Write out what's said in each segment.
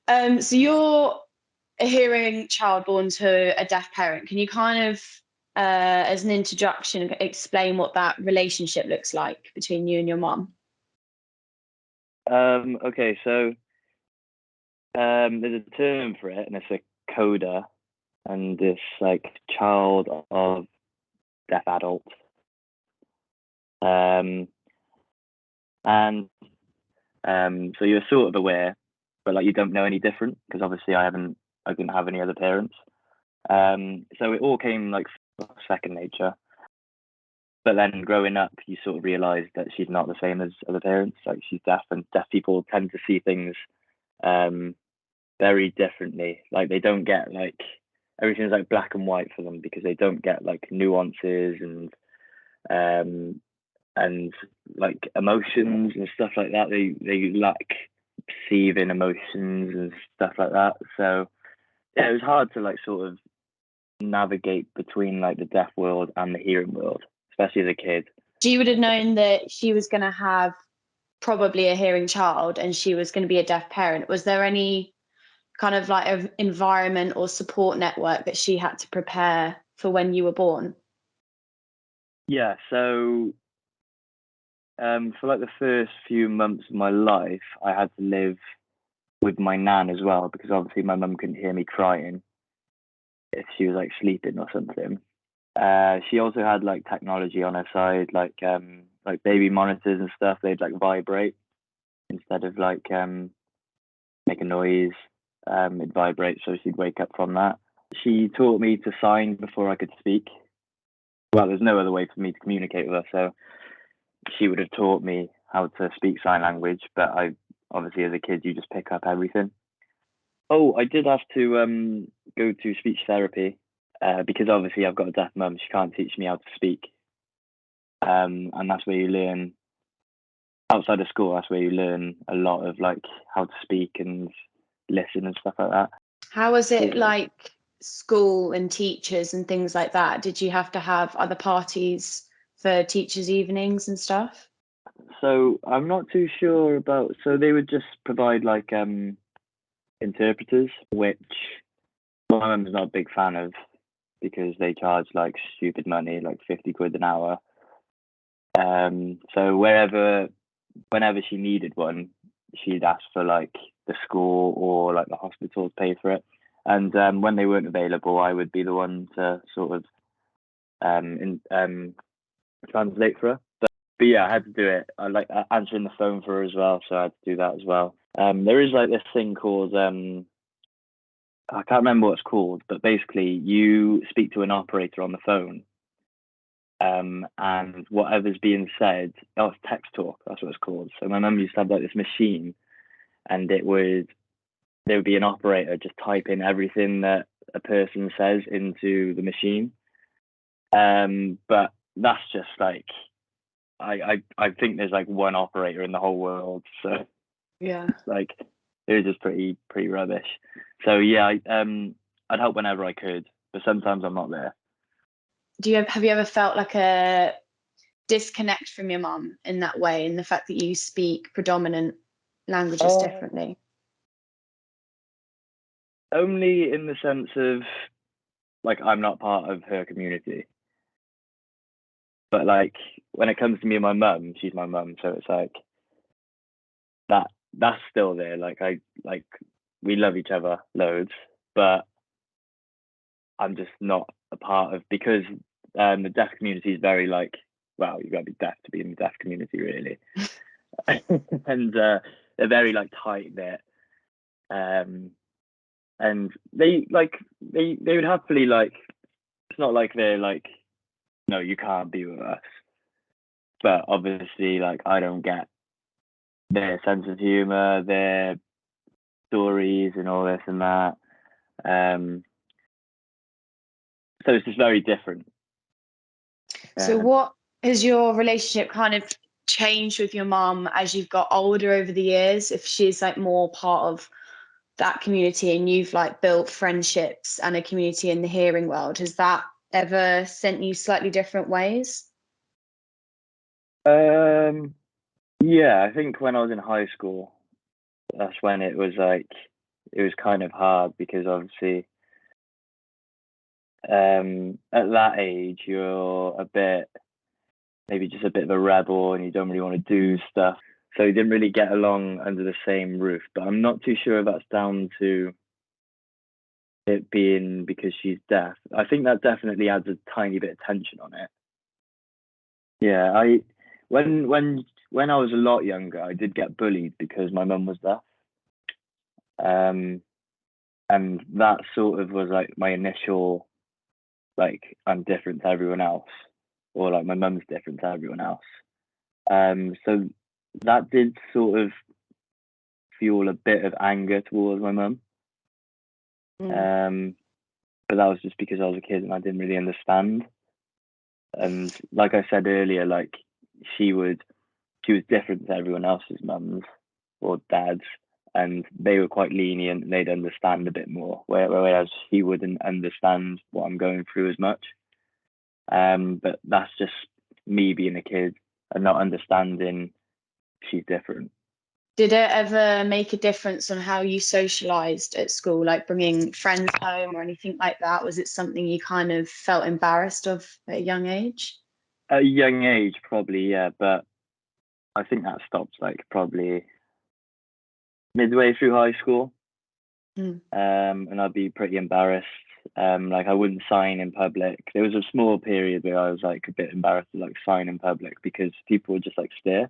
So you're a hearing child born to a deaf parent. Can you kind of, as an introduction, explain what that relationship looks like between you and your mom? Okay, so there's a term for it, and it's a coda, and this like child of deaf adults. Um, and so you're sort of aware, but like you don't know any different because obviously I didn't have any other parents. So it all came like second nature. But then growing up, you sort of realize that she's not the same as other parents. Like she's deaf, and deaf people tend to see things um, very differently. Like they don't get like everything's like black and white for them because they don't get like nuances um, and like emotions and stuff like that. They lack perceiving emotions and stuff like that. So yeah, it was hard to like sort of navigate between like the deaf world and the hearing world, especially as a kid. She would have known that she was going to have probably a hearing child and she was going to be a deaf parent. Was there any kind of like an environment or support network that she had to prepare for when you were born? Yeah, so for like the first few months of my life, I had to live with my nan as well because obviously my mum couldn't hear me crying if she was like sleeping or something. She also had like technology on her side, like baby monitors and stuff. They'd like vibrate instead of like make a noise. It'd vibrate, so she'd wake up from that. She taught me to sign before I could speak. Well, there's no other way for me to communicate with her, so she would have taught me how to speak sign language. But I obviously, as a kid, you just pick up everything. Oh, I did have to go to speech therapy because obviously I've got a deaf mum. She can't teach me how to speak, and that's where you learn outside of school. That's where you learn a lot of like how to speak and listen and stuff like that. How was it Yeah. like school and teachers and things like that? Did you have to have other parties for teachers' evenings and stuff? So I'm not too sure about. So they would just provide like interpreters, which my mum's not a big fan of because they charge like stupid money, like 50 quid an hour. So whenever she needed one, she'd ask for like the school or like the hospital to pay for it. And when they weren't available, I would be the one to sort of translate for her. But yeah, I had to do it. I like answering the phone for her as well, so I had to do that as well. There is like this thing called I can't remember what it's called, but basically you speak to an operator on the phone, and whatever's being said, oh, it's text talk. That's what it's called. So my mum used to have like this machine, and there would be an operator just typing everything that a person says into the machine. But that's just like I think there's like one operator in the whole world, so Yeah. like it was just pretty rubbish. So yeah, I'd help whenever I could, but sometimes I'm not there. Have you ever felt like a disconnect from your mum in that way, in the fact that you speak predominant languages Uh, differently? Only in the sense of like I'm not part of her community, but like when it comes to me and my mum, she's my mum, so it's like that's still there. Like we love each other loads, but I'm just not a part of because the deaf community is very like well, you gotta be deaf to be in the deaf community really. And they're very like tight knit. Um and they would happily like it's not like they're like no, you can't be with us. But obviously like I don't get their sense of humor, their stories and all this and that. Um so it's just very different. So Um, what has your relationship kind of changed with your mum as you've got older over the years? If she's like more part of that community and you've like built friendships and a community in the hearing world, has that ever sent you slightly different ways? yeah, I think when I was in high school, that's when it was like was kind of hard because obviously at that age you're maybe just a bit of a rebel and you don't really want to do stuff. So we didn't really get along under the same roof. But I'm not too sure if that's down to it being because she's deaf. I think that definitely adds a tiny bit of tension on it. Yeah, when I was a lot younger, I did get bullied because my mum was deaf. Um, and that sort of was like my initial, like, I'm different to everyone else, or like my mum's different to everyone else. So that did sort of fuel a bit of anger towards my mum. But that was just because I was a kid and I didn't really understand. And like I said earlier, like she was different to everyone else's mums or dads, and they were quite lenient and they'd understand a bit more, whereas he wouldn't understand what I'm going through as much. But that's just me being a kid and not understanding she's different. Did it ever make a difference on how you socialized at school, like bringing friends home or anything like that? Was it something you kind of felt embarrassed of at a young age? At a young age, probably, yeah, but I think that stopped like probably midway through high school. And I'd be pretty embarrassed. Like I wouldn't sign in public. There was a small period where I was like a bit embarrassed to like sign in public because people would just like stare.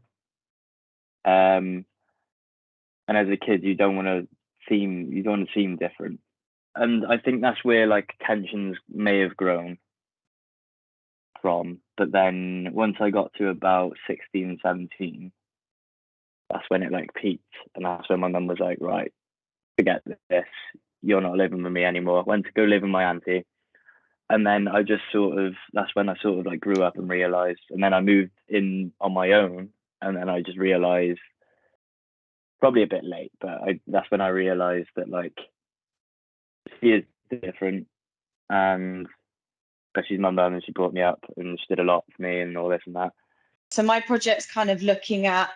And as a kid, you don't want to seem different. And I think that's where like tensions may have grown from. But then once I got to about 16, 17, that's when it like peaked. And that's when my mum was like, right, forget this. You're not living with me anymore. Went to go live with my auntie. And then that's when I sort of like grew up and realized. And then I moved in on my own. And then I just realized, probably a bit late, but that's when I realized that like she is different. And but she's my mum and she brought me up and she did a lot for me and all this and that. So my project's kind of looking at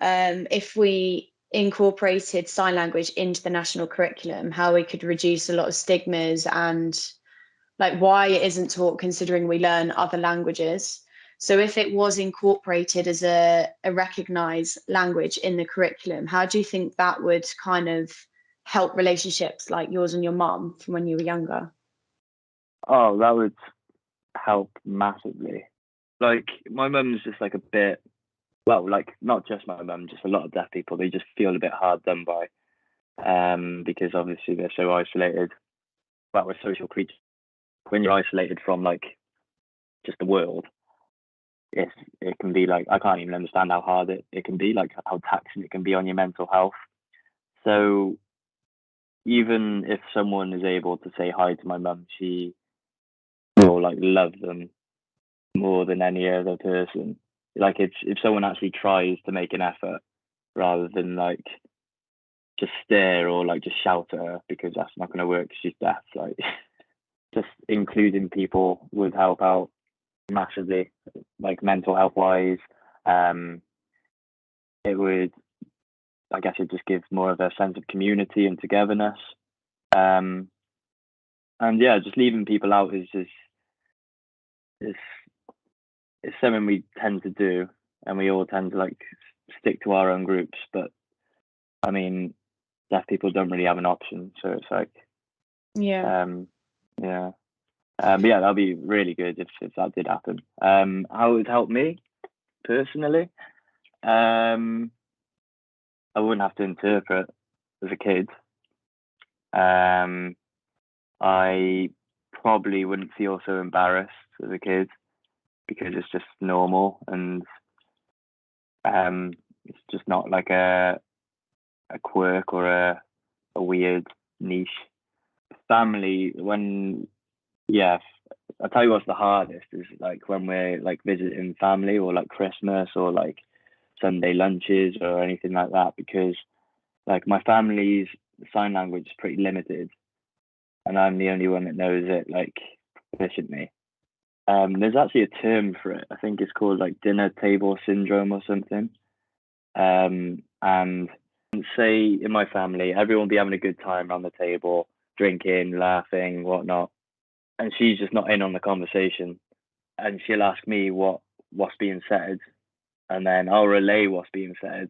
if we incorporated sign language into the national curriculum, how we could reduce a lot of stigmas and like why it isn't taught considering we learn other languages. So if it was incorporated as a recognized language in the curriculum, how do you think that would kind of help relationships like yours and your mum from when you were younger? Oh, that would help massively. Like my mum's just like a bit, well, like not just my mum, just a lot of deaf people, they just feel a bit hard done by. Because obviously they're so isolated. Well, we're social creatures. When you're isolated from like just the world, it can be like I can't even understand how hard it can be, like how taxing it can be on your mental health. So even if someone is able to say hi to my mum, she will like love them more than any other person. Like it's if someone actually tries to make an effort rather than like just stare or like just shout at her because that's not going to work 'cause she's deaf. Like just including people would help out massively, like mental health wise. It would, I guess, it just gives more of a sense of community and togetherness. And yeah, just leaving people out is something we tend to do, and we all tend to like stick to our own groups. But I mean, deaf people don't really have an option, so it's like, Yeah. Yeah. But yeah, that'd be really good if that did happen. How it would help me personally, I wouldn't have to interpret as a kid. I probably wouldn't feel so embarrassed as a kid because it's just normal and it's just not like a quirk or a weird niche. Family, yeah, I'll tell you what's the hardest is like when we're like visiting family or like Christmas or like Sunday lunches or anything like that, because like my family's sign language is pretty limited and I'm the only one that knows it like proficiently. There's actually a term for it. I think it's called like dinner table syndrome or something. And Say in my family, everyone will be having a good time around the table, drinking, laughing, whatnot, and she's just not in on the conversation. And she'll ask me what's being said, and then I'll relay what's being said,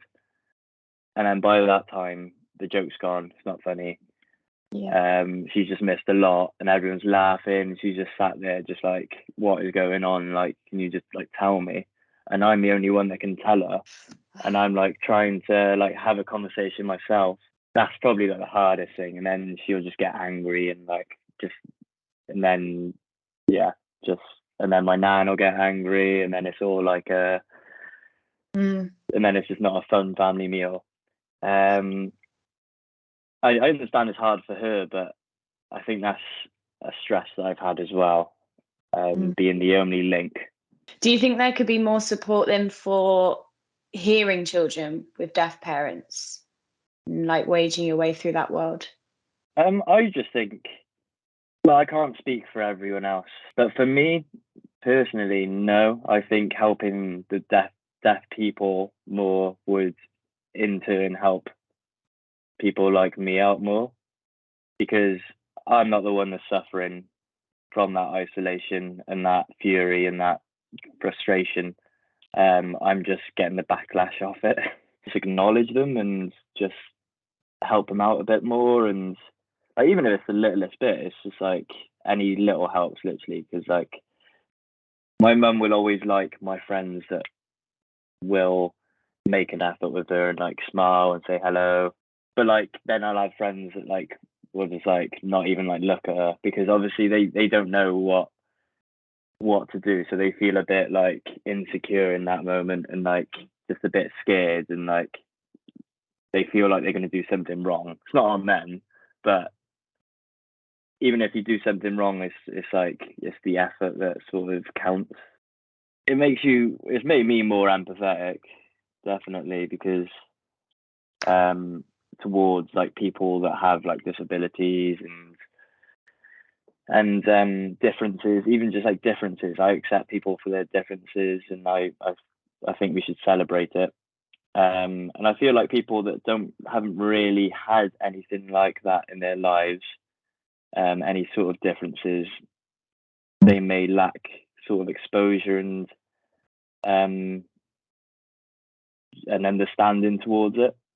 and then by that time the joke's gone. It's not funny. Yeah. She's just missed a lot, and everyone's laughing. She's just sat there, just like, what is going on? Like, can you just like tell me? And I'm the only one that can tell her, and I'm like trying to like have a conversation myself. That's probably like the hardest thing. And then she'll just get angry and like just, and then yeah, just, and then my nan will get angry, and then it's all like and then it's just not a fun family meal. I understand it's hard for her, but I think that's a stress that I've had as well, being the only link. Do you think there could be more support then for hearing children with deaf parents, and like waging your way through that world? I just think, well, I can't speak for everyone else, but for me personally, no. I think helping the deaf people more would in turn help people like me out more, because I'm not the one that's suffering from that isolation and that fury and that frustration. I'm just getting the backlash off it. Just acknowledge them and just help them out a bit more, and like, even if it's the littlest bit, it's just like any little helps literally. Because like my mum will always like my friends that will make an effort with her and like smile and say hello, but like then I'll have friends that like will just like not even like look at her, because obviously they don't know what to do, so they feel a bit like insecure in that moment and like just a bit scared, and like they feel like they're going to do something wrong. It's not on them, but even if you do something wrong, it's like it's the effort that sort of counts. It's made me more empathetic, definitely, because towards like people that have like disabilities and differences, even just like differences. I accept people for their differences, and I think we should celebrate it. And I feel like people that haven't really had anything like that in their lives, any sort of differences, they may lack sort of exposure and an understanding towards it.